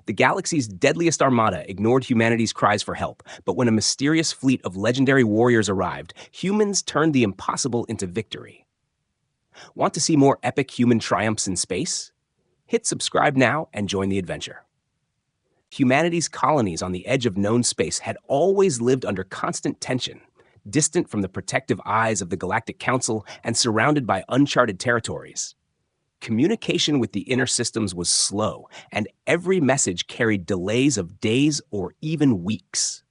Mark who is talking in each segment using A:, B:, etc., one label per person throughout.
A: The galaxy's deadliest armada ignored humanity's cries for help, but when a mysterious fleet of legendary warriors arrived, humans turned the impossible into victory. Want to see more epic human triumphs in space? Hit subscribe now and join the adventure. Humanity's colonies on the edge of known space had always lived under constant tension, distant from the protective eyes of the Galactic Council and surrounded by uncharted territories. Communication with the inner systems was slow, and every message carried delays of days or even weeks.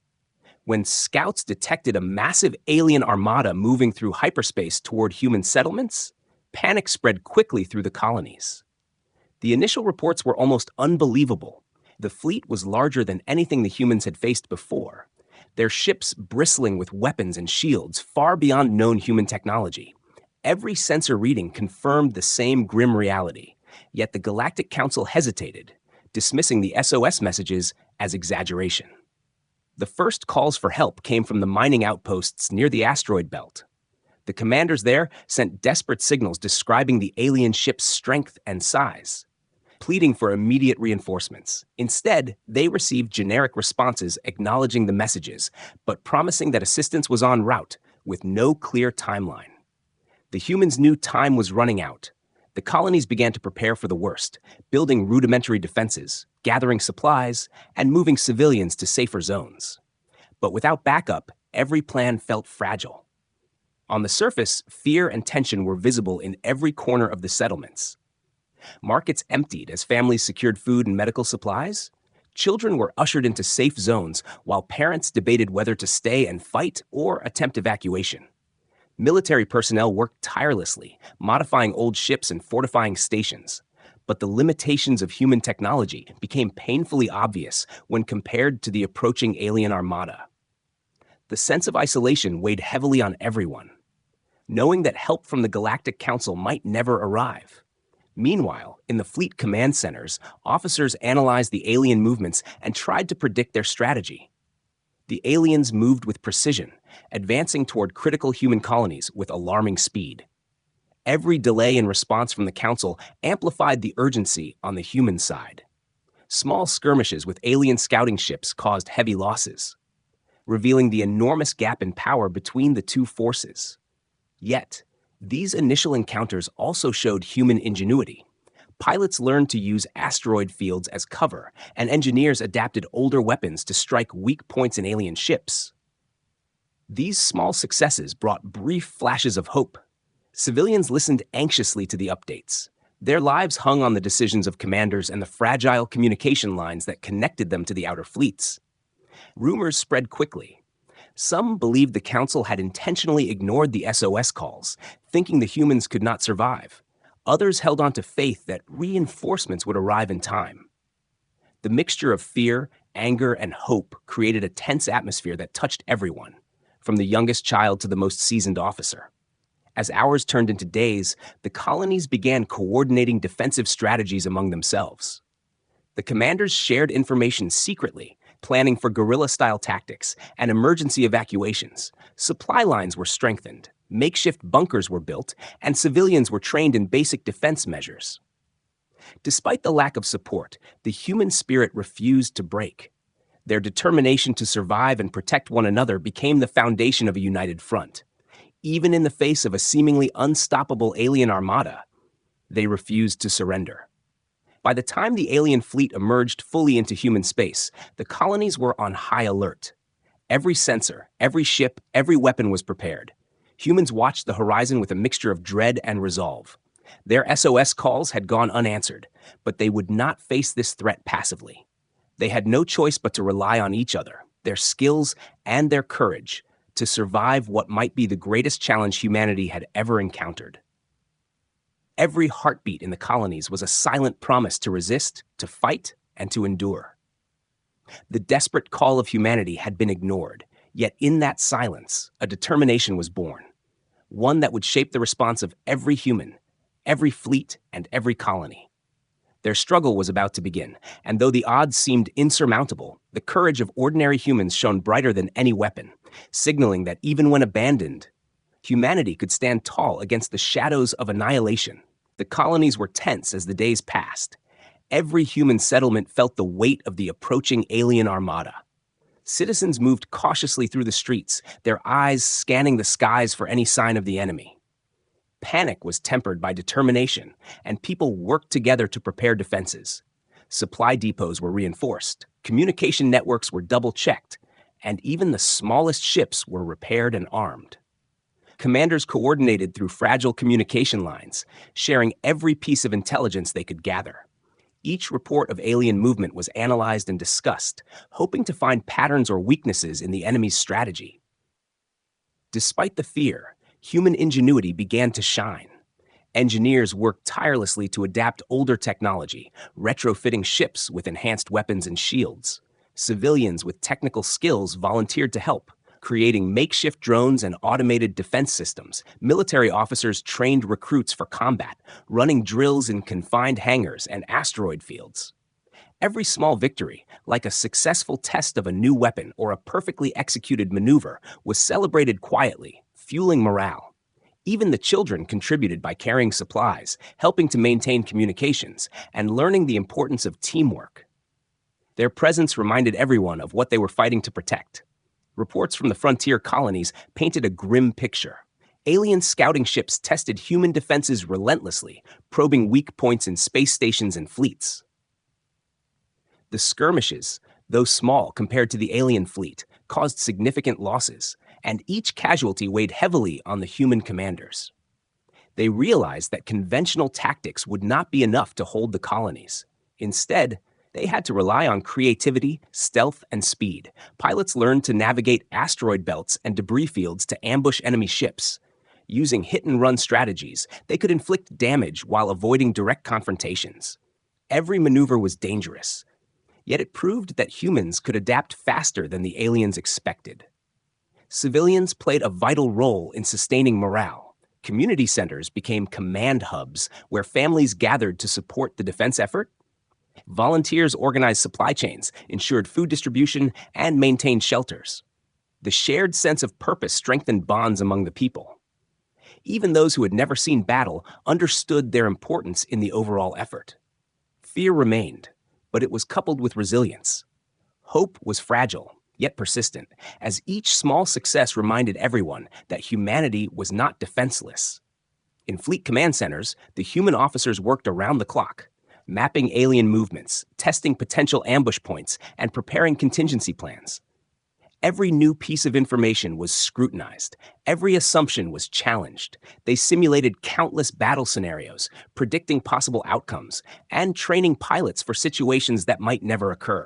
A: When scouts detected a massive alien armada moving through hyperspace toward human settlements, panic spread quickly through the colonies. The initial reports were almost unbelievable. The fleet was larger than anything the humans had faced before, their ships bristling with weapons and shields far beyond known human technology. Every sensor reading confirmed the same grim reality, yet the Galactic Council hesitated, dismissing the SOS messages as exaggeration. The first calls for help came from the mining outposts near the asteroid belt. The commanders there sent desperate signals describing the alien ship's strength and size, pleading for immediate reinforcements. Instead, they received generic responses acknowledging the messages, but promising that assistance was en route with no clear timeline. The humans knew time was running out. The colonies began to prepare for the worst, building rudimentary defenses, gathering supplies, and moving civilians to safer zones. But without backup, every plan felt fragile. On the surface, fear and tension were visible in every corner of the settlements. Markets emptied as families secured food and medical supplies. Children were ushered into safe zones while parents debated whether to stay and fight or attempt evacuation. Military personnel worked tirelessly, modifying old ships and fortifying stations. But the limitations of human technology became painfully obvious when compared to the approaching alien armada. The sense of isolation weighed heavily on everyone, knowing that help from the Galactic Council might never arrive. Meanwhile, in the fleet command centers, officers analyzed the alien movements and tried to predict their strategy. The aliens moved with precision, advancing toward critical human colonies with alarming speed. Every delay in response from the Council amplified the urgency on the human side. Small skirmishes with alien scouting ships caused heavy losses, revealing the enormous gap in power between the two forces. Yet, these initial encounters also showed human ingenuity. Pilots learned to use asteroid fields as cover, and engineers adapted older weapons to strike weak points in alien ships. These small successes brought brief flashes of hope. Civilians listened anxiously to the updates. Their lives hung on the decisions of commanders and the fragile communication lines that connected them to the outer fleets. Rumors spread quickly. Some believed the Council had intentionally ignored the SOS calls, thinking the humans could not survive. Others held on to faith that reinforcements would arrive in time. The mixture of fear, anger, and hope created a tense atmosphere that touched everyone, from the youngest child to the most seasoned officer. As hours turned into days, the colonies began coordinating defensive strategies among themselves. The commanders shared information secretly, planning for guerrilla-style tactics and emergency evacuations. Supply lines were strengthened, makeshift bunkers were built, and civilians were trained in basic defense measures. Despite the lack of support, the human spirit refused to break. Their determination to survive and protect one another became the foundation of a united front. Even in the face of a seemingly unstoppable alien armada, they refused to surrender. By the time the alien fleet emerged fully into human space, the colonies were on high alert. Every sensor, every ship, every weapon was prepared. Humans watched the horizon with a mixture of dread and resolve. Their SOS calls had gone unanswered, but they would not face this threat passively. They had no choice but to rely on each other, their skills, and their courage to survive what might be the greatest challenge humanity had ever encountered. Every heartbeat in the colonies was a silent promise to resist, to fight, and to endure. The desperate call of humanity had been ignored, yet in that silence, a determination was born, one that would shape the response of every human, every fleet, and every colony. Their struggle was about to begin, and though the odds seemed insurmountable, the courage of ordinary humans shone brighter than any weapon, signaling that even when abandoned, humanity could stand tall against the shadows of annihilation. The colonies were tense as the days passed. Every human settlement felt the weight of the approaching alien armada. Citizens moved cautiously through the streets, their eyes scanning the skies for any sign of the enemy. Panic was tempered by determination, and people worked together to prepare defenses. Supply depots were reinforced, communication networks were double-checked, and even the smallest ships were repaired and armed. Commanders coordinated through fragile communication lines, sharing every piece of intelligence they could gather. Each report of alien movement was analyzed and discussed, hoping to find patterns or weaknesses in the enemy's strategy. Despite the fear, human ingenuity began to shine. Engineers worked tirelessly to adapt older technology, retrofitting ships with enhanced weapons and shields. Civilians with technical skills volunteered to help, creating makeshift drones and automated defense systems. Military officers trained recruits for combat, running drills in confined hangars and asteroid fields. Every small victory, like a successful test of a new weapon or a perfectly executed maneuver, was celebrated quietly, fueling morale. Even the children contributed by carrying supplies, helping to maintain communications, and learning the importance of teamwork. Their presence reminded everyone of what they were fighting to protect. Reports from the frontier colonies painted a grim picture. Alien scouting ships tested human defenses relentlessly, probing weak points in space stations and fleets. The skirmishes, though small compared to the alien fleet, caused significant losses, and each casualty weighed heavily on the human commanders. They realized that conventional tactics would not be enough to hold the colonies. Instead, they had to rely on creativity, stealth, and speed. Pilots learned to navigate asteroid belts and debris fields to ambush enemy ships. Using hit-and-run strategies, they could inflict damage while avoiding direct confrontations. Every maneuver was dangerous, yet it proved that humans could adapt faster than the aliens expected. Civilians played a vital role in sustaining morale. Community centers became command hubs where families gathered to support the defense effort. Volunteers organized supply chains, ensured food distribution, and maintained shelters. The shared sense of purpose strengthened bonds among the people. Even those who had never seen battle understood their importance in the overall effort. Fear remained, but it was coupled with resilience. Hope was fragile, yet persistent, as each small success reminded everyone that humanity was not defenseless. In fleet command centers, the human officers worked around the clock, mapping alien movements, testing potential ambush points, and preparing contingency plans. Every new piece of information was scrutinized. Every assumption was challenged. They simulated countless battle scenarios, predicting possible outcomes, and training pilots for situations that might never occur.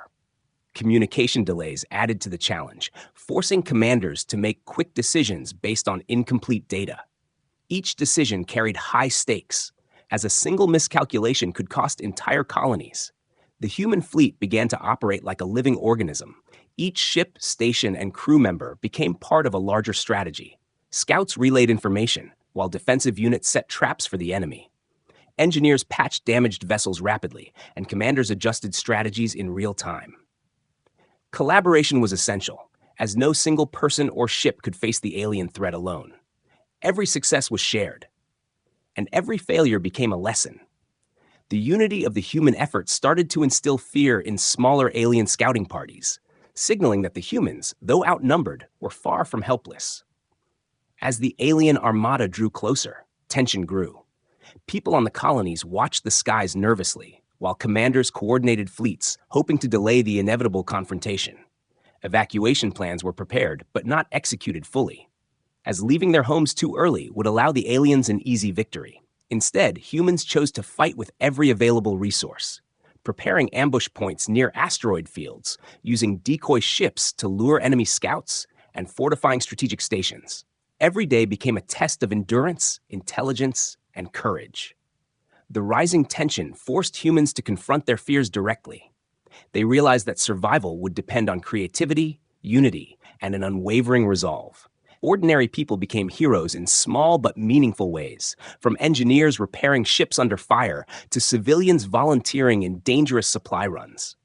A: Communication delays added to the challenge, forcing commanders to make quick decisions based on incomplete data. Each decision carried high stakes, as a single miscalculation could cost entire colonies. The human fleet began to operate like a living organism. Each ship, station, and crew member became part of a larger strategy. Scouts relayed information, while defensive units set traps for the enemy. Engineers patched damaged vessels rapidly, and commanders adjusted strategies in real time. Collaboration was essential, as no single person or ship could face the alien threat alone. Every success was shared, and every failure became a lesson. The unity of the human effort started to instill fear in smaller alien scouting parties, signaling that the humans, though outnumbered, were far from helpless. As the alien armada drew closer, tension grew. People on the colonies watched the skies nervously, while commanders coordinated fleets, hoping to delay the inevitable confrontation. Evacuation plans were prepared, but not executed fully, as leaving their homes too early would allow the aliens an easy victory. Instead, humans chose to fight with every available resource, preparing ambush points near asteroid fields, using decoy ships to lure enemy scouts, and fortifying strategic stations. Every day became a test of endurance, intelligence, and courage. The rising tension forced humans to confront their fears directly. They realized that survival would depend on creativity, unity, and an unwavering resolve. Ordinary people became heroes in small but meaningful ways, from engineers repairing ships under fire to civilians volunteering in dangerous supply runs.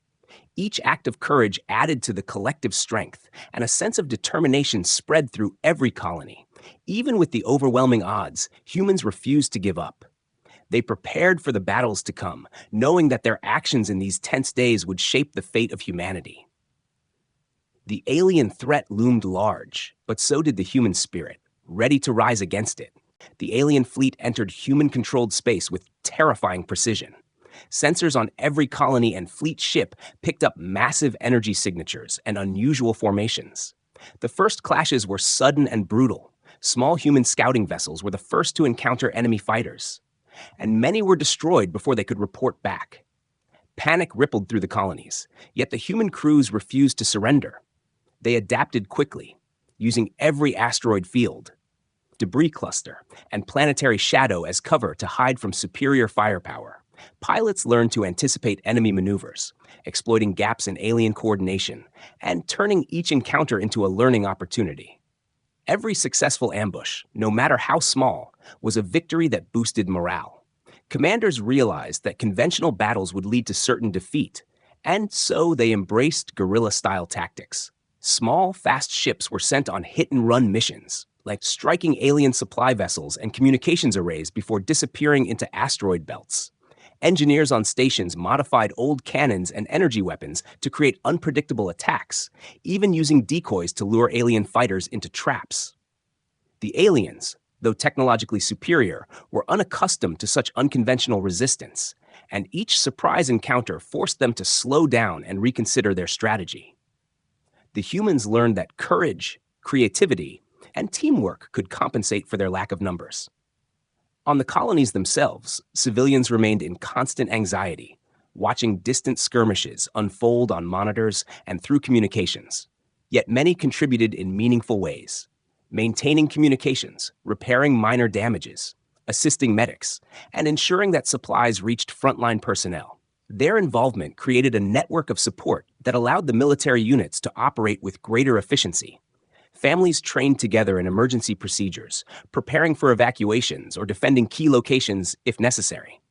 A: Each act of courage added to the collective strength, and a sense of determination spread through every colony. Even with the overwhelming odds, humans refused to give up. They prepared for the battles to come, knowing that their actions in these tense days would shape the fate of humanity. The alien threat loomed large, but so did the human spirit, ready to rise against it. The alien fleet entered human-controlled space with terrifying precision. Sensors on every colony and fleet ship picked up massive energy signatures and unusual formations. The first clashes were sudden and brutal. Small human scouting vessels were the first to encounter enemy fighters, and many were destroyed before they could report back. Panic rippled through the colonies, yet the human crews refused to surrender. They adapted quickly, using every asteroid field, debris cluster, and planetary shadow as cover to hide from superior firepower. Pilots learned to anticipate enemy maneuvers, exploiting gaps in alien coordination, and turning each encounter into a learning opportunity. Every successful ambush, no matter how small, was a victory that boosted morale. Commanders realized that conventional battles would lead to certain defeat, and so they embraced guerrilla-style tactics. Small, fast ships were sent on hit-and-run missions, like striking alien supply vessels and communications arrays before disappearing into asteroid belts. Engineers on stations modified old cannons and energy weapons to create unpredictable attacks, even using decoys to lure alien fighters into traps. The aliens, though technologically superior, were unaccustomed to such unconventional resistance, and each surprise encounter forced them to slow down and reconsider their strategy. The humans learned that courage, creativity, and teamwork could compensate for their lack of numbers. On the colonies themselves, civilians remained in constant anxiety, watching distant skirmishes unfold on monitors and through communications. Yet many contributed in meaningful ways, maintaining communications, repairing minor damages, assisting medics, and ensuring that supplies reached frontline personnel. Their involvement created a network of support that allowed the military units to operate with greater efficiency. Families trained together in emergency procedures, preparing for evacuations or defending key locations if necessary.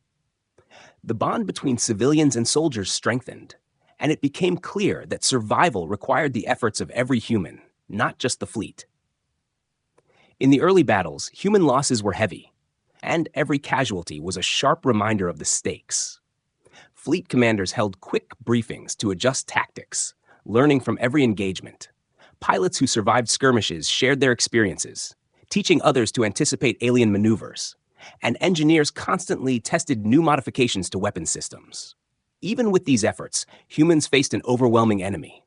A: The bond between civilians and soldiers strengthened, and it became clear that survival required the efforts of every human, not just the fleet. In the early battles, human losses were heavy, and every casualty was a sharp reminder of the stakes. Fleet commanders held quick briefings to adjust tactics, learning from every engagement. Pilots who survived skirmishes shared their experiences, teaching others to anticipate alien maneuvers, and engineers constantly tested new modifications to weapon systems. Even with these efforts, humans faced an overwhelming enemy.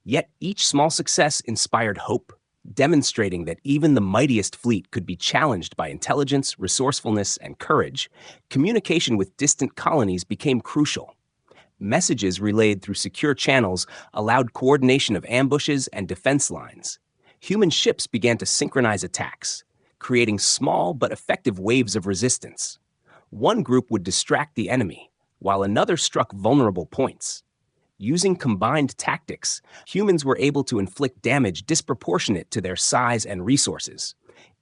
A: Yet each small success inspired hope, demonstrating that even the mightiest fleet could be challenged by intelligence, resourcefulness, and courage. Communication with distant colonies became crucial. Messages relayed through secure channels allowed coordination of ambushes and defense lines. Human ships began to synchronize attacks, creating small but effective waves of resistance. One group would distract the enemy, while another struck vulnerable points. Using combined tactics, humans were able to inflict damage disproportionate to their size and resources.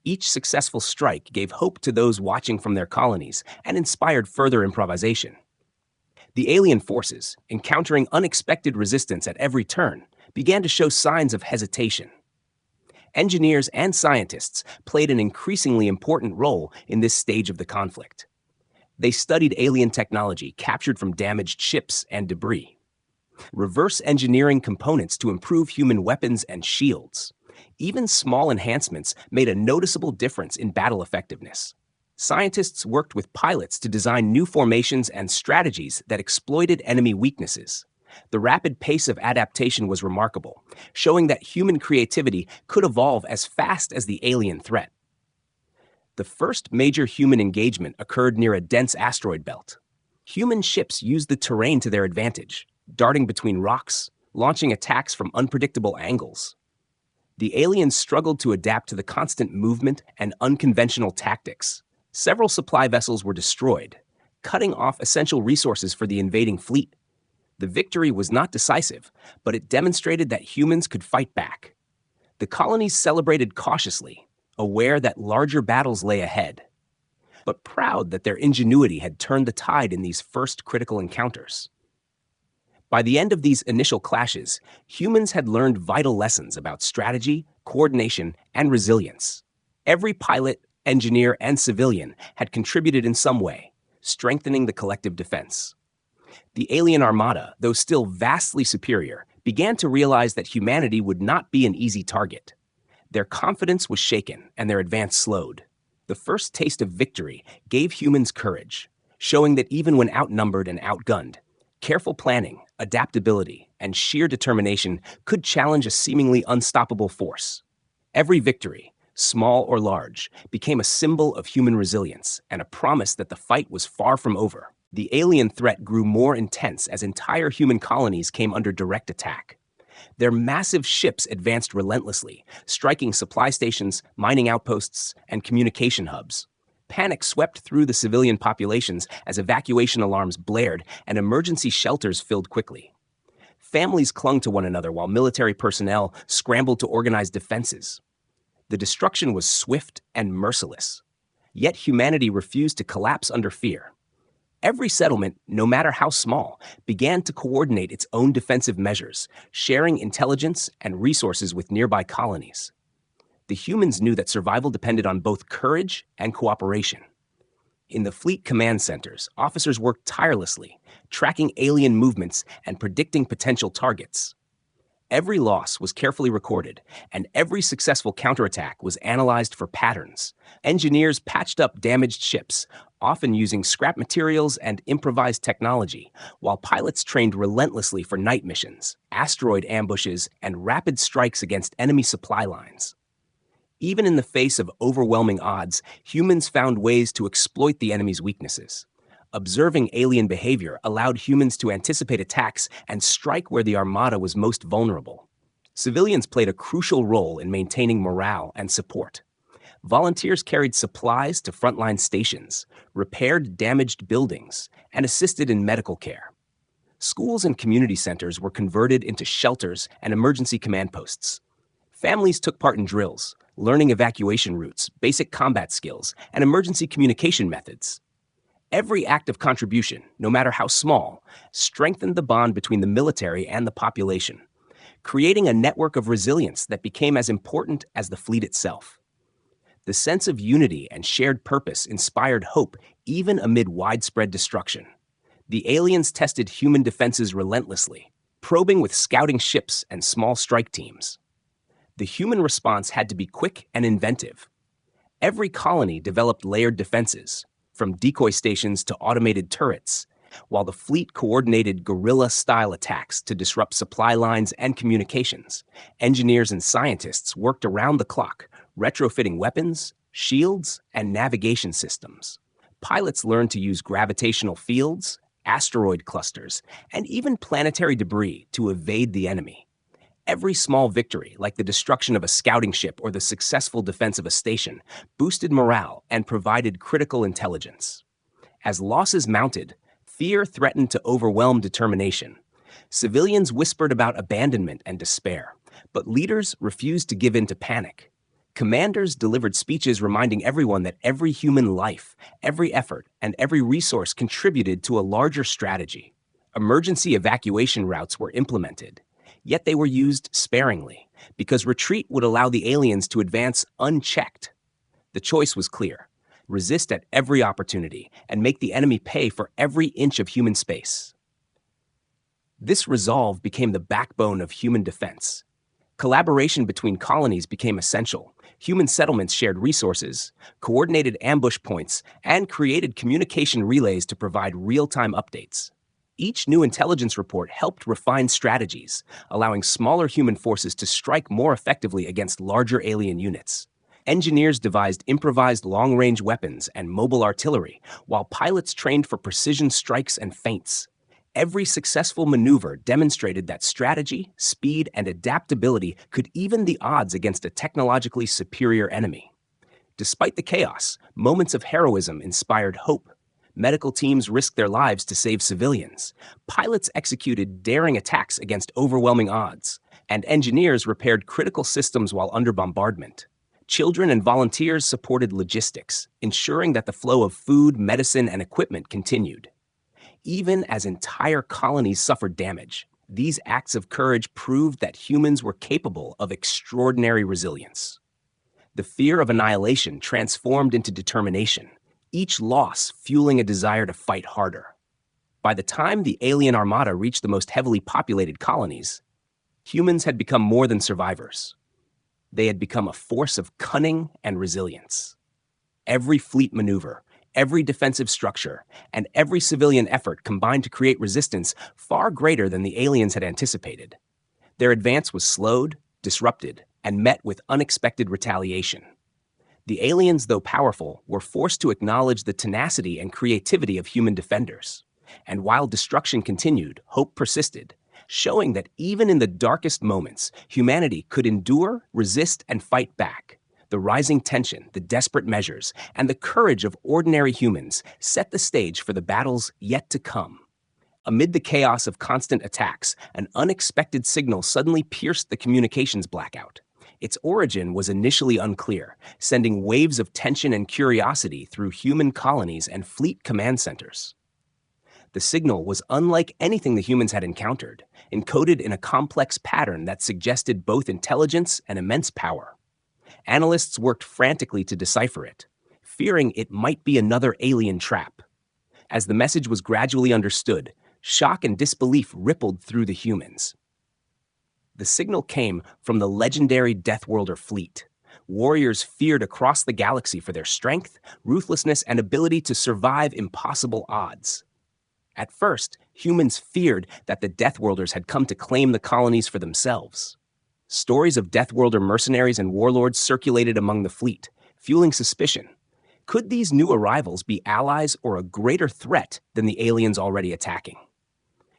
A: Each successful strike gave hope to those watching from their colonies and inspired further improvisation. The alien forces, encountering unexpected resistance at every turn, began to show signs of hesitation. Engineers and scientists played an increasingly important role in this stage of the conflict. They studied alien technology captured from damaged ships and debris, reverse engineering components to improve human weapons and shields. Even small enhancements made a noticeable difference in battle effectiveness. Scientists worked with pilots to design new formations and strategies that exploited enemy weaknesses. The rapid pace of adaptation was remarkable, showing that human creativity could evolve as fast as the alien threat. The first major human engagement occurred near a dense asteroid belt. Human ships used the terrain to their advantage, darting between rocks, launching attacks from unpredictable angles. The aliens struggled to adapt to the constant movement and unconventional tactics. Several supply vessels were destroyed, cutting off essential resources for the invading fleet. The victory was not decisive, but it demonstrated that humans could fight back. The colonies celebrated cautiously, aware that larger battles lay ahead, but proud that their ingenuity had turned the tide in these first critical encounters. By the end of these initial clashes, humans had learned vital lessons about strategy, coordination, and resilience. Every pilot, engineer, and civilian had contributed in some way, strengthening the collective defense. The alien armada, though still vastly superior, began to realize that humanity would not be an easy target. Their confidence was shaken and their advance slowed. The first taste of victory gave humans courage, showing that even when outnumbered and outgunned, careful planning, adaptability, and sheer determination could challenge a seemingly unstoppable force. Every victory, small or large, became a symbol of human resilience and a promise that the fight was far from over. The alien threat grew more intense as entire human colonies came under direct attack. Their massive ships advanced relentlessly, striking supply stations, mining outposts, and communication hubs. Panic swept through the civilian populations as evacuation alarms blared and emergency shelters filled quickly. Families clung to one another while military personnel scrambled to organize defenses. The destruction was swift and merciless. Yet humanity refused to collapse under fear. Every settlement, no matter how small, began to coordinate its own defensive measures, sharing intelligence and resources with nearby colonies. The humans knew that survival depended on both courage and cooperation. In the fleet command centers, officers worked tirelessly, tracking alien movements and predicting potential targets. Every loss was carefully recorded, and every successful counterattack was analyzed for patterns. Engineers patched up damaged ships, often using scrap materials and improvised technology, while pilots trained relentlessly for night missions, asteroid ambushes, and rapid strikes against enemy supply lines. Even in the face of overwhelming odds, humans found ways to exploit the enemy's weaknesses. Observing alien behavior allowed humans to anticipate attacks and strike where the Armada was most vulnerable. Civilians played a crucial role in maintaining morale and support. Volunteers carried supplies to frontline stations, repaired damaged buildings, and assisted in medical care. Schools and community centers were converted into shelters and emergency command posts. Families took part in drills, learning evacuation routes, basic combat skills, and emergency communication methods. Every act of contribution, no matter how small, strengthened the bond between the military and the population, creating a network of resilience that became as important as the fleet itself. The sense of unity and shared purpose inspired hope even amid widespread destruction. The aliens tested human defenses relentlessly, probing with scouting ships and small strike teams. The human response had to be quick and inventive. Every colony developed layered defenses, from decoy stations to automated turrets, while the fleet coordinated guerrilla-style attacks to disrupt supply lines and communications. Engineers and scientists worked around the clock, retrofitting weapons, shields, and navigation systems. Pilots learned to use gravitational fields, asteroid clusters, and even planetary debris to evade the enemy. Every small victory, like the destruction of a scouting ship or the successful defense of a station, boosted morale and provided critical intelligence. As losses mounted, fear threatened to overwhelm determination. Civilians whispered about abandonment and despair, but leaders refused to give in to panic. Commanders delivered speeches reminding everyone that every human life, every effort, and every resource contributed to a larger strategy. Emergency evacuation routes were implemented, yet they were used sparingly, because retreat would allow the aliens to advance unchecked. The choice was clear: resist at every opportunity and make the enemy pay for every inch of human space. This resolve became the backbone of human defense. Collaboration between colonies became essential. Human settlements shared resources, coordinated ambush points, and created communication relays to provide real-time updates. Each new intelligence report helped refine strategies, allowing smaller human forces to strike more effectively against larger alien units. Engineers devised improvised long-range weapons and mobile artillery, while pilots trained for precision strikes and feints. Every successful maneuver demonstrated that strategy, speed, and adaptability could even the odds against a technologically superior enemy. Despite the chaos, moments of heroism inspired hope. Medical teams risked their lives to save civilians. Pilots executed daring attacks against overwhelming odds, and engineers repaired critical systems while under bombardment. Children and volunteers supported logistics, ensuring that the flow of food, medicine, and equipment continued. Even as entire colonies suffered damage, these acts of courage proved that humans were capable of extraordinary resilience. The fear of annihilation transformed into determination. each loss fueling a desire to fight harder. By the time the alien armada reached the most heavily populated colonies, humans had become more than survivors. They had become a force of cunning and resilience. Every fleet maneuver, every defensive structure, and every civilian effort combined to create resistance far greater than the aliens had anticipated. Their advance was slowed, disrupted, and met with unexpected retaliation. The aliens, though powerful, were forced to acknowledge the tenacity and creativity of human defenders. And while destruction continued, hope persisted, showing that even in the darkest moments, humanity could endure, resist, and fight back. The rising tension, the desperate measures, and the courage of ordinary humans set the stage for the battles yet to come. Amid the chaos of constant attacks, an unexpected signal suddenly pierced the communications blackout. Its origin was initially unclear, sending waves of tension and curiosity through human colonies and fleet command centers. The signal was unlike anything the humans had encountered, encoded in a complex pattern that suggested both intelligence and immense power. Analysts worked frantically to decipher it, fearing it might be another alien trap. As the message was gradually understood, shock and disbelief rippled through the humans. The signal came from the legendary Deathworlder fleet. Warriors feared across the galaxy for their strength, ruthlessness, and ability to survive impossible odds. At first, humans feared that the Deathworlders had come to claim the colonies for themselves. Stories of Deathworlder mercenaries and warlords circulated among the fleet, fueling suspicion. Could these new arrivals be allies or a greater threat than the aliens already attacking?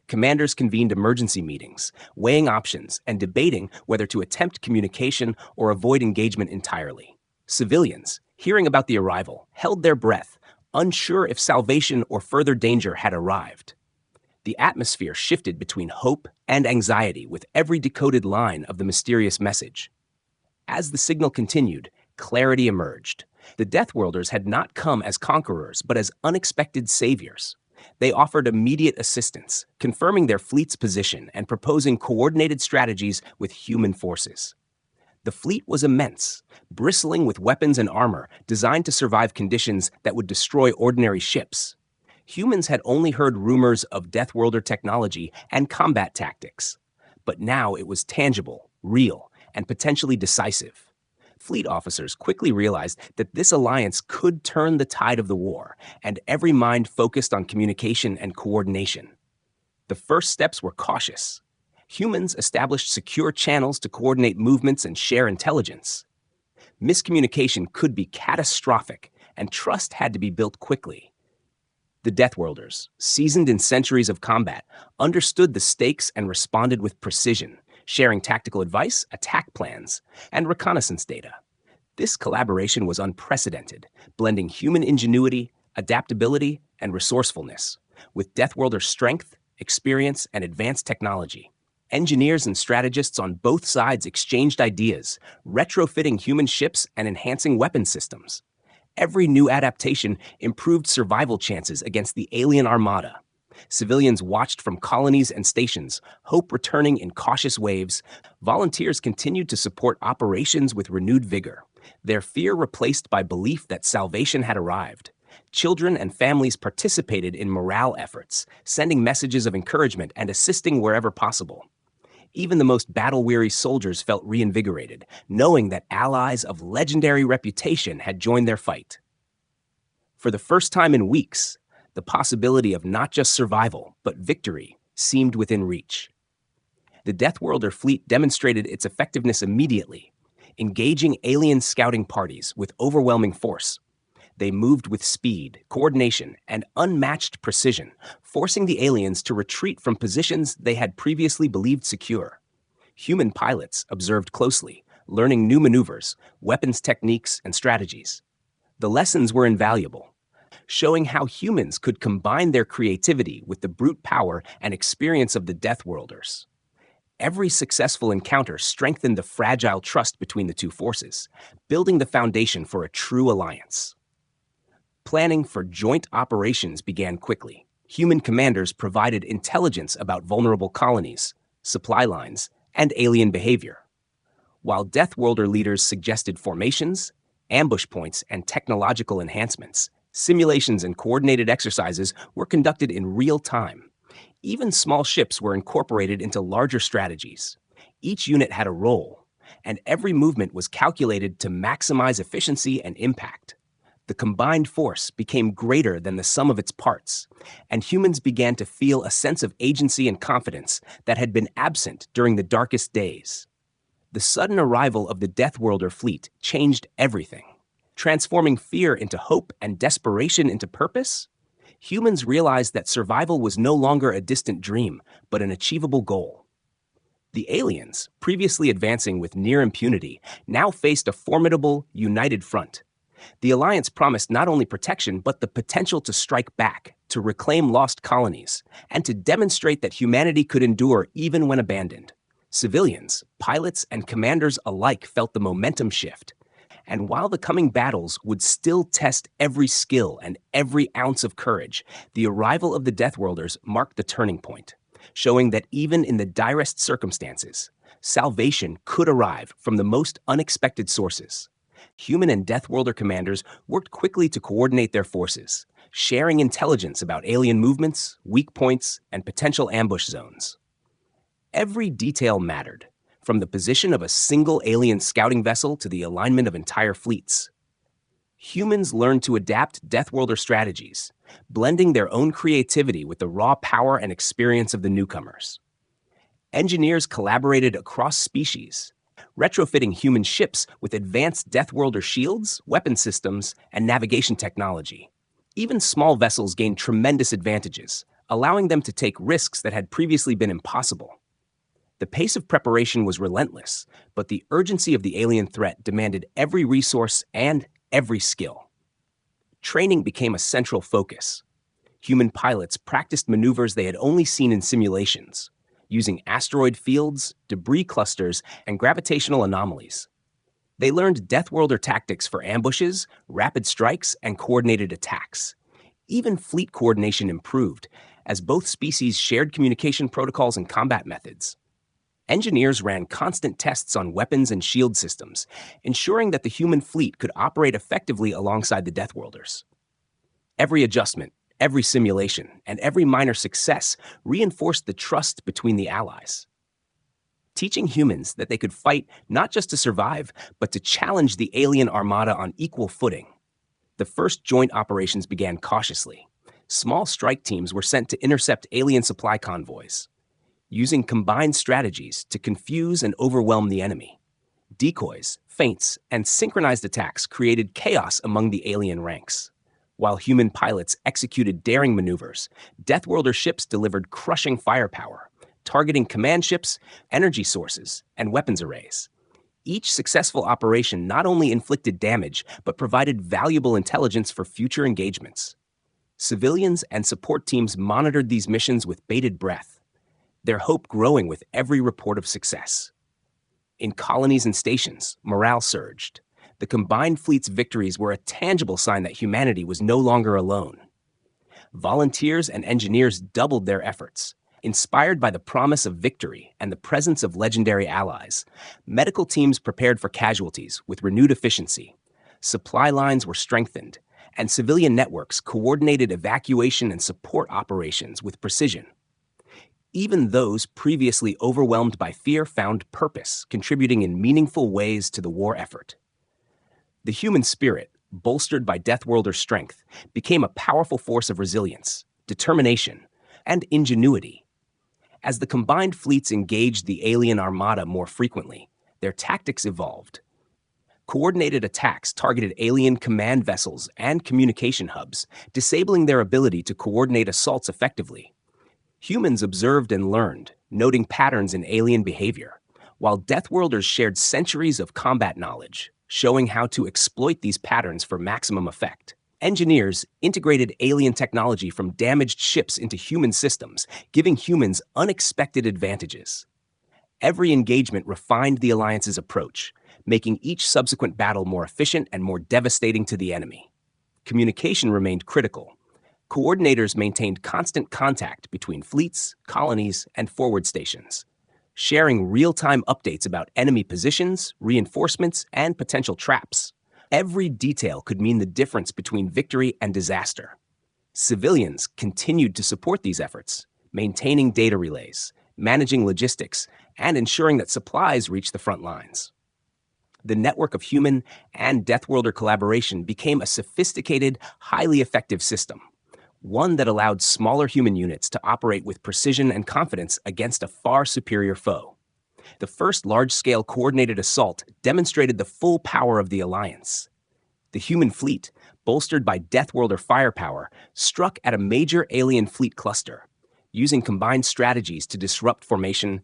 A: Commanders convened emergency meetings, weighing options and debating whether to attempt communication or avoid engagement entirely. Civilians, hearing about the arrival, held their breath, unsure if salvation or further danger had arrived. The atmosphere shifted between hope and anxiety with every decoded line of the mysterious message. As the signal continued, clarity emerged. The Deathworlders had not come as conquerors, but as unexpected saviors. They offered immediate assistance, confirming their fleet's position and proposing coordinated strategies with human forces. The fleet was immense, bristling with weapons and armor designed to survive conditions that would destroy ordinary ships. Humans had only heard rumors of Deathworlder technology and combat tactics, but now it was tangible, real, and potentially decisive. Fleet officers quickly realized that this alliance could turn the tide of the war, and every mind focused on communication and coordination. The first steps were cautious. Humans established secure channels to coordinate movements and share intelligence. Miscommunication could be catastrophic, and trust had to be built quickly. The Deathworlders, seasoned in centuries of combat, understood the stakes and responded with precision, sharing tactical advice, attack plans, and reconnaissance data. This collaboration was unprecedented, blending human ingenuity, adaptability, and resourcefulness, with Deathworlder strength, experience, and advanced technology. Engineers and strategists on both sides exchanged ideas, retrofitting human ships and enhancing weapon systems. Every new adaptation improved survival chances against the alien armada. Civilians watched from colonies and stations, hope returning in cautious waves. Volunteers continued to support operations with renewed vigor, their fear replaced by belief that salvation had arrived. Children and families participated in morale efforts, sending messages of encouragement and assisting wherever possible. Even the most battle-weary soldiers felt reinvigorated, knowing that allies of legendary reputation had joined their fight. For the first time in weeks, the possibility of not just survival, but victory seemed within reach. The Deathworlder fleet demonstrated its effectiveness immediately, engaging alien scouting parties with overwhelming force. They moved with speed, coordination, and unmatched precision, forcing the aliens to retreat from positions they had previously believed secure. Human pilots observed closely, learning new maneuvers, weapons techniques, and strategies. The lessons were invaluable, showing how humans could combine their creativity with the brute power and experience of the Deathworlders. Every successful encounter strengthened the fragile trust between the two forces, building the foundation for a true alliance. Planning for joint operations began quickly. Human commanders provided intelligence about vulnerable colonies, supply lines, and alien behavior, while Deathworlder leaders suggested formations, ambush points, and technological enhancements. Simulations and coordinated exercises were conducted in real time. Even small ships were incorporated into larger strategies. Each unit had a role, and every movement was calculated to maximize efficiency and impact. The combined force became greater than the sum of its parts, and humans began to feel a sense of agency and confidence that had been absent during the darkest days. The sudden arrival of the Deathworlder fleet changed everything. Transforming fear into hope and desperation into purpose, humans realized that survival was no longer a distant dream, but an achievable goal. The aliens, previously advancing with near impunity, now faced a formidable, united front. The Alliance promised not only protection, but the potential to strike back, to reclaim lost colonies, and to demonstrate that humanity could endure even when abandoned. Civilians, pilots, and commanders alike felt the momentum shift. And while the coming battles would still test every skill and every ounce of courage, the arrival of the Deathworlders marked the turning point, showing that even in the direst circumstances, salvation could arrive from the most unexpected sources. Human and Deathworlder commanders worked quickly to coordinate their forces, sharing intelligence about alien movements, weak points, and potential ambush zones. Every detail mattered, from the position of a single alien scouting vessel to the alignment of entire fleets. Humans learned to adapt Deathworlder strategies, blending their own creativity with the raw power and experience of the newcomers. Engineers collaborated across species, retrofitting human ships with advanced Deathworlder shields, weapon systems, and navigation technology. Even small vessels gained tremendous advantages, allowing them to take risks that had previously been impossible. The pace of preparation was relentless, but the urgency of the alien threat demanded every resource and every skill. Training became a central focus. Human pilots practiced maneuvers they had only seen in simulations, using asteroid fields, debris clusters, and gravitational anomalies. They learned Deathworlder tactics for ambushes, rapid strikes, and coordinated attacks. Even fleet coordination improved, as both species shared communication protocols and combat methods. Engineers ran constant tests on weapons and shield systems, ensuring that the human fleet could operate effectively alongside the Deathworlders. Every adjustment, every simulation, and every minor success reinforced the trust between the allies, teaching humans that they could fight not just to survive, but to challenge the alien armada on equal footing. The first joint operations began cautiously. Small strike teams were sent to intercept alien supply convoys, using combined strategies to confuse and overwhelm the enemy. Decoys, feints, and synchronized attacks created chaos among the alien ranks. While human pilots executed daring maneuvers, Deathworlder ships delivered crushing firepower, targeting command ships, energy sources, and weapons arrays. Each successful operation not only inflicted damage, but provided valuable intelligence for future engagements. Civilians and support teams monitored these missions with bated breath, their hope growing with every report of success. In colonies and stations, morale surged. The combined fleet's victories were a tangible sign that humanity was no longer alone. Volunteers and engineers doubled their efforts. Inspired by the promise of victory and the presence of legendary allies, medical teams prepared for casualties with renewed efficiency. Supply lines were strengthened, and civilian networks coordinated evacuation and support operations with precision. Even those previously overwhelmed by fear found purpose, contributing in meaningful ways to the war effort. The human spirit, bolstered by Deathworlder strength, became a powerful force of resilience, determination, and ingenuity. As the combined fleets engaged the alien armada more frequently, their tactics evolved. Coordinated attacks targeted alien command vessels and communication hubs, disabling their ability to coordinate assaults effectively. Humans observed and learned, noting patterns in alien behavior, while Deathworlders shared centuries of combat knowledge, showing how to exploit these patterns for maximum effect. Engineers integrated alien technology from damaged ships into human systems, giving humans unexpected advantages. Every engagement refined the Alliance's approach, making each subsequent battle more efficient and more devastating to the enemy. Communication remained critical. Coordinators maintained constant contact between fleets, colonies, and forward stations, sharing real-time updates about enemy positions, reinforcements, and potential traps. Every detail could mean the difference between victory and disaster. Civilians continued to support these efforts, maintaining data relays, managing logistics, and ensuring that supplies reached the front lines. The network of human and Deathworlder collaboration became a sophisticated, highly effective system, one that allowed smaller human units to operate with precision and confidence against a far superior foe. The first large-scale coordinated assault demonstrated the full power of the Alliance. The human fleet, bolstered by Deathworlder firepower, struck at a major alien fleet cluster, using combined strategies to disrupt formation,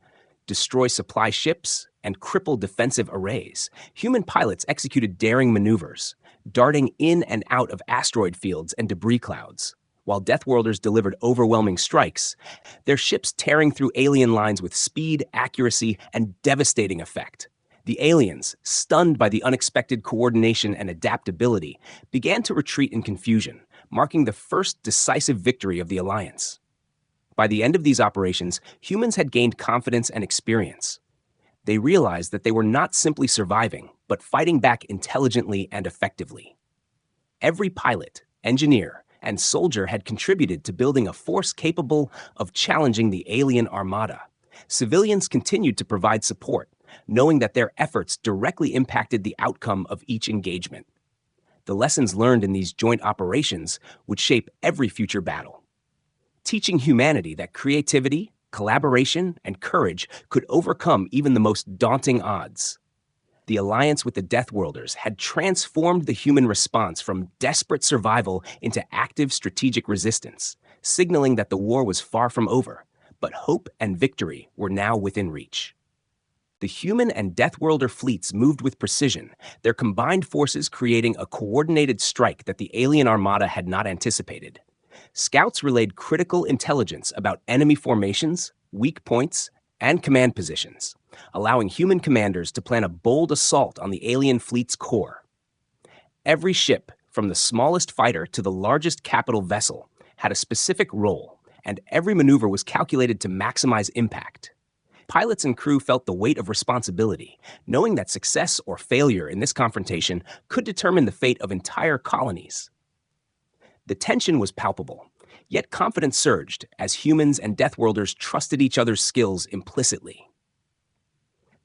A: destroy supply ships, and cripple defensive arrays. Human pilots executed daring maneuvers, darting in and out of asteroid fields and debris clouds, while Deathworlders delivered overwhelming strikes, their ships tearing through alien lines with speed, accuracy, and devastating effect. The aliens, stunned by the unexpected coordination and adaptability, began to retreat in confusion, marking the first decisive victory of the Alliance. By the end of these operations, humans had gained confidence and experience. They realized that they were not simply surviving, but fighting back intelligently and effectively. Every pilot, engineer, and soldier had contributed to building a force capable of challenging the alien Armada. Civilians continued to provide support, knowing that their efforts directly impacted the outcome of each engagement. The lessons learned in these joint operations would shape every future battle, teaching humanity that creativity, collaboration, and courage could overcome even the most daunting odds. The alliance with the Deathworlders had transformed the human response from desperate survival into active strategic resistance, signaling that the war was far from over, but hope and victory were now within reach. The human and Deathworlder fleets moved with precision, their combined forces creating a coordinated strike that the alien Armada had not anticipated. Scouts relayed critical intelligence about enemy formations, weak points, and command positions, allowing human commanders to plan a bold assault on the alien fleet's core. Every ship, from the smallest fighter to the largest capital vessel, had a specific role, and every maneuver was calculated to maximize impact. Pilots and crew felt the weight of responsibility, knowing that success or failure in this confrontation could determine the fate of entire colonies. The tension was palpable, yet confidence surged as humans and Deathworlders trusted each other's skills implicitly.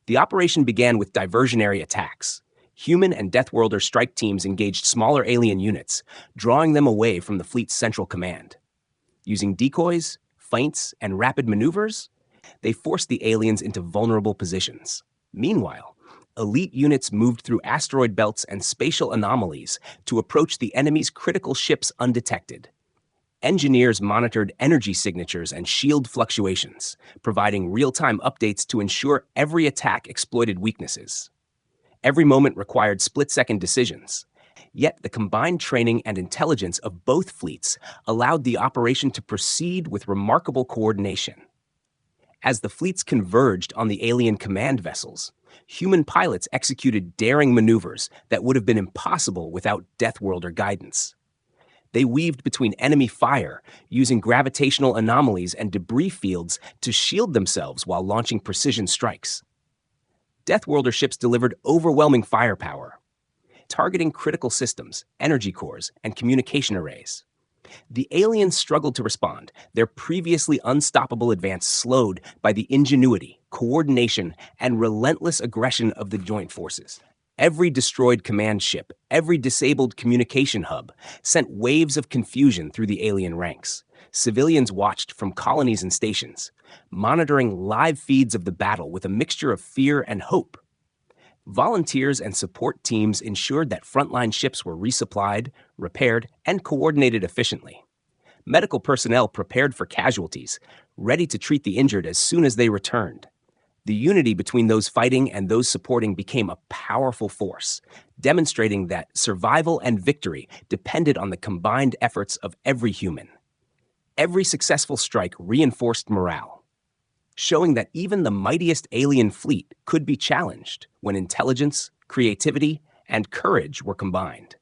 A: The operation began with diversionary attacks. Human and Deathworlder strike teams engaged smaller alien units, drawing them away from the fleet's central command. Using decoys, feints, and rapid maneuvers, they forced the aliens into vulnerable positions. Meanwhile, elite units moved through asteroid belts and spatial anomalies to approach the enemy's critical ships undetected. Engineers monitored energy signatures and shield fluctuations, providing real-time updates to ensure every attack exploited weaknesses. Every moment required split-second decisions. Yet the combined training and intelligence of both fleets allowed the operation to proceed with remarkable coordination. As the fleets converged on the alien command vessels, human pilots executed daring maneuvers that would have been impossible without Deathworlder guidance. They weaved between enemy fire, using gravitational anomalies and debris fields to shield themselves while launching precision strikes. Deathworlder ships delivered overwhelming firepower, targeting critical systems, energy cores, and communication arrays. The aliens struggled to respond, their previously unstoppable advance slowed by the ingenuity, coordination, and relentless aggression of the joint forces. Every destroyed command ship, every disabled communication hub, sent waves of confusion through the alien ranks. Civilians watched from colonies and stations, monitoring live feeds of the battle with a mixture of fear and hope. Volunteers and support teams ensured that frontline ships were resupplied, repaired, and coordinated efficiently. Medical personnel prepared for casualties, ready to treat the injured as soon as they returned. The unity between those fighting and those supporting became a powerful force, demonstrating that survival and victory depended on the combined efforts of every human. Every successful strike reinforced morale, showing that even the mightiest alien fleet could be challenged when intelligence, creativity, and courage were combined.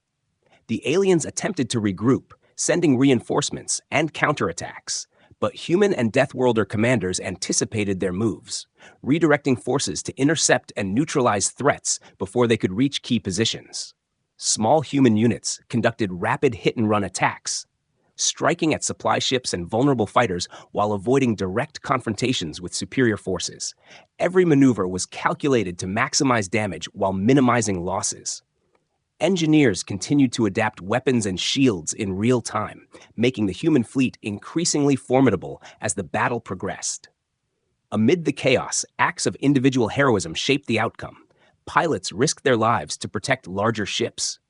A: The aliens attempted to regroup, sending reinforcements and counterattacks, but human and Deathworlder commanders anticipated their moves, redirecting forces to intercept and neutralize threats before they could reach key positions. Small human units conducted rapid hit-and-run attacks, striking at supply ships and vulnerable fighters while avoiding direct confrontations with superior forces. Every maneuver was calculated to maximize damage while minimizing losses. Engineers continued to adapt weapons and shields in real time, making the human fleet increasingly formidable as the battle progressed. Amid the chaos, acts of individual heroism shaped the outcome. Pilots risked their lives to protect larger ships.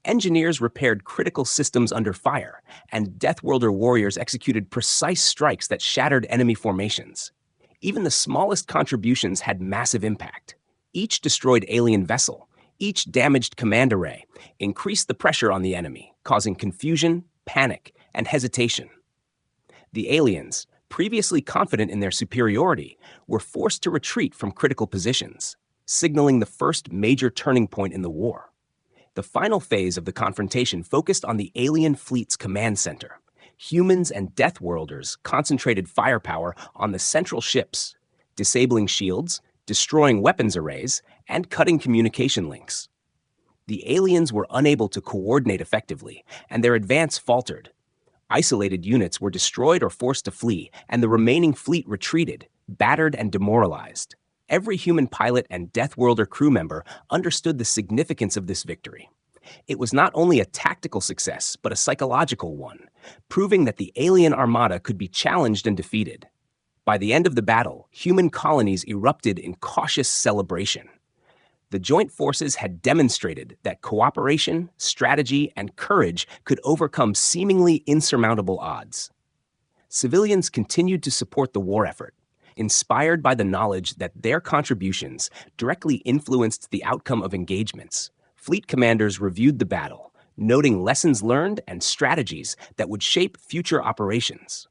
A: Engineers repaired critical systems under fire, and Deathworlder warriors executed precise strikes that shattered enemy formations. Even the smallest contributions had massive impact. Each destroyed alien vessel, each damaged command array, increased the pressure on the enemy, causing confusion, panic, and hesitation. The aliens, previously confident in their superiority, were forced to retreat from critical positions, signaling the first major turning point in the war. The final phase of the confrontation focused on the alien fleet's command center. Humans and Deathworlders concentrated firepower on the central ships, disabling shields, destroying weapons arrays, and cutting communication links. The aliens were unable to coordinate effectively, and their advance faltered. Isolated units were destroyed or forced to flee, and the remaining fleet retreated, battered and demoralized. Every human pilot and Deathworlder crew member understood the significance of this victory. It was not only a tactical success, but a psychological one, proving that the alien armada could be challenged and defeated. By the end of the battle, human colonies erupted in cautious celebration. The joint forces had demonstrated that cooperation, strategy, and courage could overcome seemingly insurmountable odds. Civilians continued to support the war effort, inspired by the knowledge that their contributions directly influenced the outcome of engagements. Fleet commanders reviewed the battle, noting lessons learned and strategies that would shape future operations.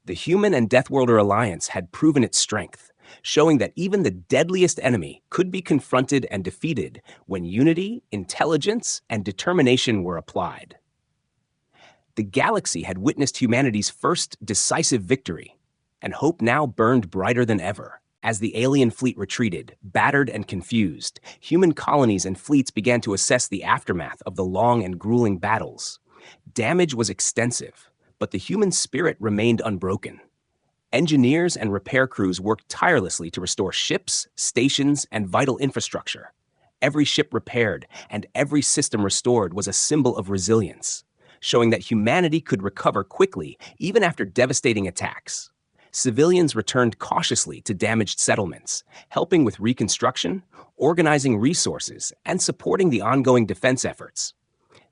A: The human and Deathworlder alliance had proven its strength, showing that even the deadliest enemy could be confronted and defeated when unity, intelligence, and determination were applied. The galaxy had witnessed humanity's first decisive victory, and hope now burned brighter than ever. As the alien fleet retreated, battered and confused, human colonies and fleets began to assess the aftermath of the long and grueling battles. Damage was extensive, but the human spirit remained unbroken. Engineers and repair crews worked tirelessly to restore ships, stations, and vital infrastructure. Every ship repaired and every system restored was a symbol of resilience, showing that humanity could recover quickly even after devastating attacks. Civilians returned cautiously to damaged settlements, helping with reconstruction, organizing resources, and supporting the ongoing defense efforts.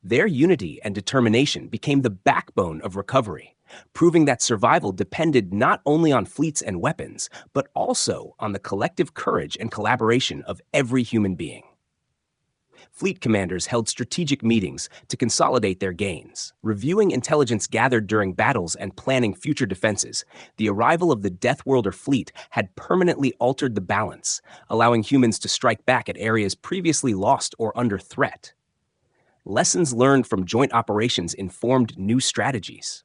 A: Their unity and determination became the backbone of recovery, proving that survival depended not only on fleets and weapons, but also on the collective courage and collaboration of every human being. Fleet commanders held strategic meetings to consolidate their gains, reviewing intelligence gathered during battles and planning future defenses. The arrival of the Deathworlder fleet had permanently altered the balance, allowing humans to strike back at areas previously lost or under threat. Lessons learned from joint operations informed new strategies.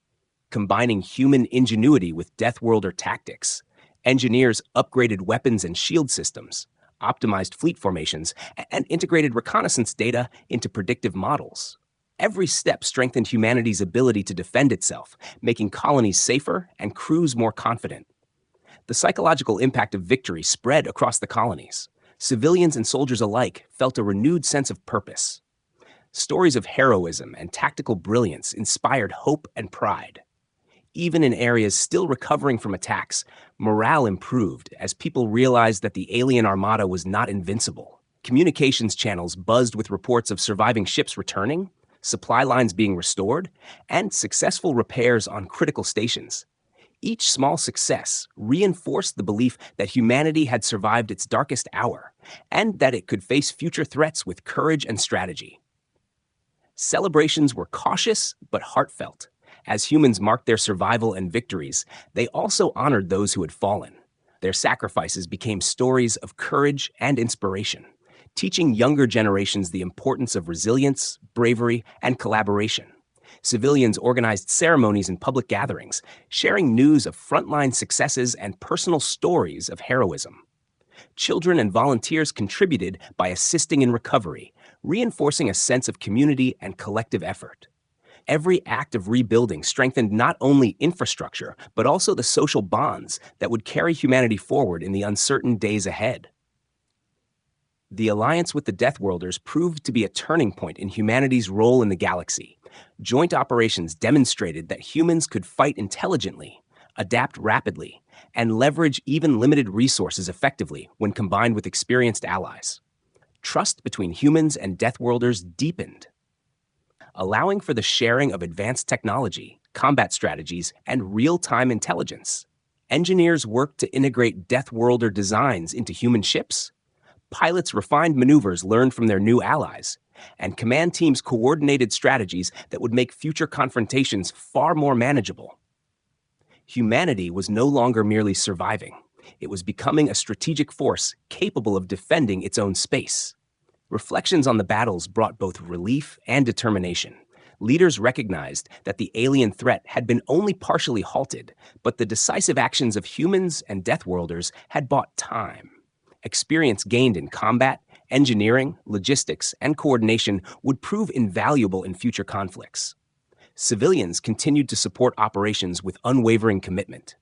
A: Combining human ingenuity with Deathworlder tactics, engineers upgraded weapons and shield systems, optimized fleet formations, and integrated reconnaissance data into predictive models. Every step strengthened humanity's ability to defend itself, making colonies safer and crews more confident. The psychological impact of victory spread across the colonies. Civilians and soldiers alike felt a renewed sense of purpose. Stories of heroism and tactical brilliance inspired hope and pride. Even in areas still recovering from attacks, morale improved as people realized that the alien armada was not invincible. Communications channels buzzed with reports of surviving ships returning, supply lines being restored, and successful repairs on critical stations. Each small success reinforced the belief that humanity had survived its darkest hour, and that it could face future threats with courage and strategy. Celebrations were cautious but heartfelt. As humans marked their survival and victories, they also honored those who had fallen. Their sacrifices became stories of courage and inspiration, teaching younger generations the importance of resilience, bravery, and collaboration. Civilians organized ceremonies and public gatherings, sharing news of frontline successes and personal stories of heroism. Children and volunteers contributed by assisting in recovery, reinforcing a sense of community and collective effort. Every act of rebuilding strengthened not only infrastructure, but also the social bonds that would carry humanity forward in the uncertain days ahead. The alliance with the Deathworlders proved to be a turning point in humanity's role in the galaxy. Joint operations demonstrated that humans could fight intelligently, adapt rapidly, and leverage even limited resources effectively when combined with experienced allies. Trust between humans and Deathworlders deepened, allowing for the sharing of advanced technology, combat strategies, and real-time intelligence. Engineers worked to integrate Deathworlder designs into human ships. Pilots refined maneuvers learned from their new allies, and command teams coordinated strategies that would make future confrontations far more manageable. Humanity was no longer merely surviving. It was becoming a strategic force capable of defending its own space. Reflections on the battles brought both relief and determination. Leaders recognized that the alien threat had been only partially halted, but the decisive actions of humans and Deathworlders had bought time. Experience gained in combat, engineering, logistics, and coordination would prove invaluable in future conflicts. Civilians continued to support operations with unwavering commitment,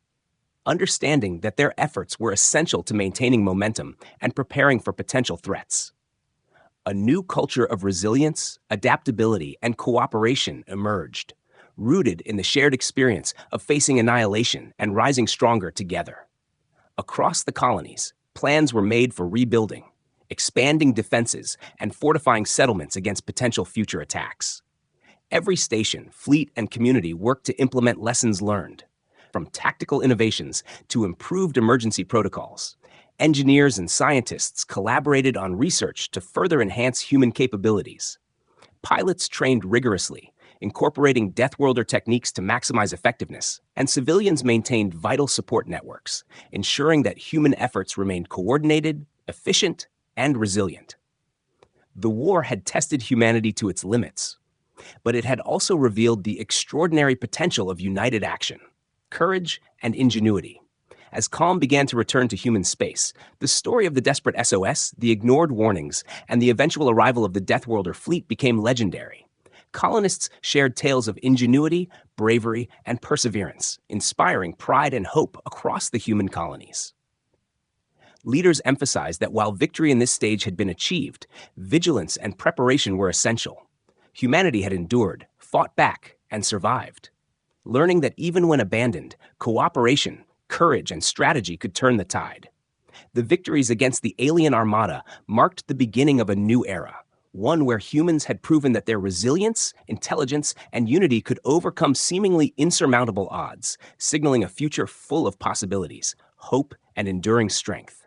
A: understanding that their efforts were essential to maintaining momentum and preparing for potential threats. A new culture of resilience, adaptability, and cooperation emerged, rooted in the shared experience of facing annihilation and rising stronger together. Across the colonies, plans were made for rebuilding, expanding defenses, and fortifying settlements against potential future attacks. Every station, fleet, and community worked to implement lessons learned, from tactical innovations to improved emergency protocols. Engineers and scientists collaborated on research to further enhance human capabilities. Pilots trained rigorously, incorporating Deathworlder techniques to maximize effectiveness, and civilians maintained vital support networks, ensuring that human efforts remained coordinated, efficient, and resilient. The war had tested humanity to its limits, but it had also revealed the extraordinary potential of united action, courage, and ingenuity. As calm began to return to human space, the story of the desperate SOS, the ignored warnings, and the eventual arrival of the Deathworlder fleet became legendary. Colonists shared tales of ingenuity, bravery, and perseverance, inspiring pride and hope across the human colonies. Leaders emphasized that while victory in this stage had been achieved, vigilance and preparation were essential. Humanity had endured, fought back, and survived, learning that even when abandoned, cooperation, courage, and strategy could turn the tide. The victories against the alien Armada marked the beginning of a new era, one where humans had proven that their resilience, intelligence, and unity could overcome seemingly insurmountable odds, signaling a future full of possibilities, hope, and enduring strength.